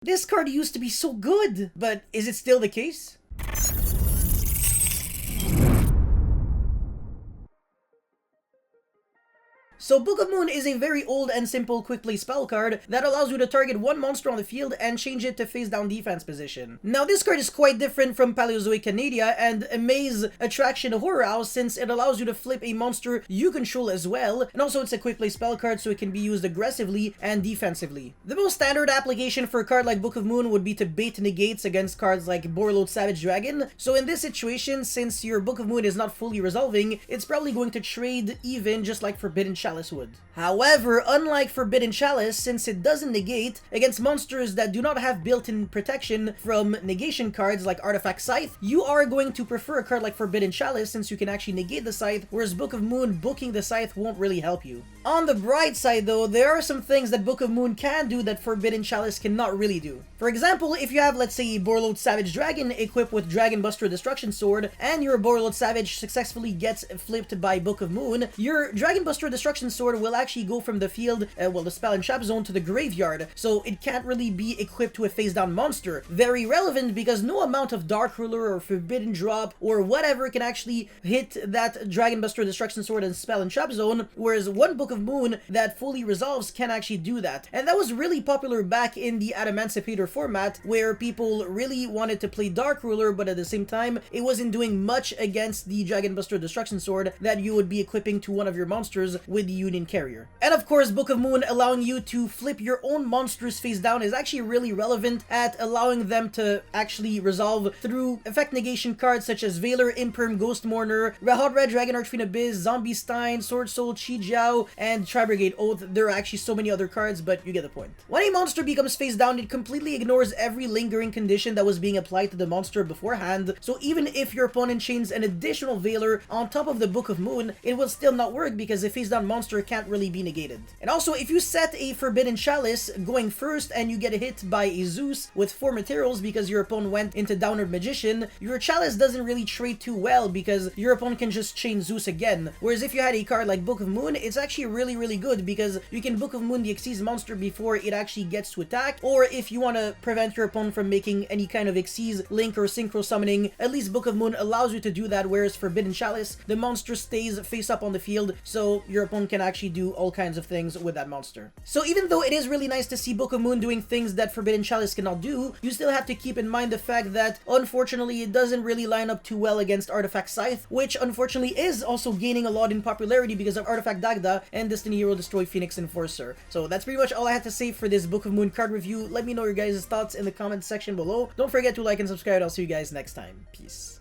This card used to be so good, but is it still the case? So Book of Moon is a very old and simple quick play spell card that allows you to target one monster on the field and change it to face down defense position. Now this card is quite different from Paleozoic Canadia and Amaze Attraction Horror House since it allows you to flip a monster you control as well, and also it's a quick play spell card so it can be used aggressively and defensively. The most standard application for a card like Book of Moon would be to bait negates against cards like Borreload Savage Dragon, so in this situation, since your Book of Moon is not fully resolving, it's probably going to trade even just like Forbidden Chalice would. However, unlike Forbidden Chalice, since it doesn't negate, against monsters that do not have built-in protection from negation cards like Artifact Scythe, you are going to prefer a card like Forbidden Chalice since you can actually negate the Scythe, whereas Book of Moon booking the Scythe won't really help you. On the bright side though, there are some things that Book of Moon can do that Forbidden Chalice cannot really do. For example, if you have, let's say, Borreload Savage Dragon equipped with Dragon Buster Destruction Sword, and your Borreload Savage successfully gets flipped by Book of Moon, your Dragon Buster Destruction Sword will actually go from the field, the spell and trap zone, to the graveyard, so it can't really be equipped to a face-down monster. Very relevant because no amount of Dark Ruler or Forbidden Drop or whatever can actually hit that Dragon Buster Destruction Sword and spell and trap zone, whereas one Book of Moon that fully resolves can actually do that. And that was really popular back in the Adamancipator format, where people really wanted to play Dark Ruler, but at the same time, it wasn't doing much against the Dragon Buster Destruction Sword that you would be equipping to one of your monsters with the Union Carrier. And of course, Book of Moon allowing you to flip your own monsters face down is actually really relevant at allowing them to actually resolve through effect negation cards such as Veiler, Imperm, Ghost Mourner, Hot Red Dragon Archfiend Abyss, Zombie Stein, Sword Soul, Chi Jiao, and Tri-Brigade Oath. There are actually so many other cards, but you get the point. When a monster becomes face down, it completely ignores every lingering condition that was being applied to the monster beforehand, so even if your opponent chains an additional Veiler on top of the Book of Moon, it will still not work because a face down monster can't really be negated. And also, if you set a Forbidden Chalice going first and you get hit by a Zeus with 4 materials because your opponent went into Downward Magician, your Chalice doesn't really trade too well because your opponent can just chain Zeus again. Whereas if you had a card like Book of Moon, it's actually really good because you can Book of Moon the Xyz monster before it actually gets to attack, or if you want to prevent your opponent from making any kind of Xyz, Link, or Synchro summoning, at least Book of Moon allows you to do that, whereas Forbidden Chalice, the monster stays face up on the field, so your opponent can actually do all kinds of things with that monster. So even though it is really nice to see Book of Moon doing things that Forbidden Chalice cannot do, you still have to keep in mind the fact that unfortunately it doesn't really line up too well against Artifact Scythe, which unfortunately is also gaining a lot in popularity because of Artifact Dagda and Destiny Hero Destroy Phoenix Enforcer. So that's pretty much all I had to say for this Book of Moon card review. Let me know your guys' thoughts in the comment section below. Don't forget to like and subscribe. I'll see you guys next time. Peace.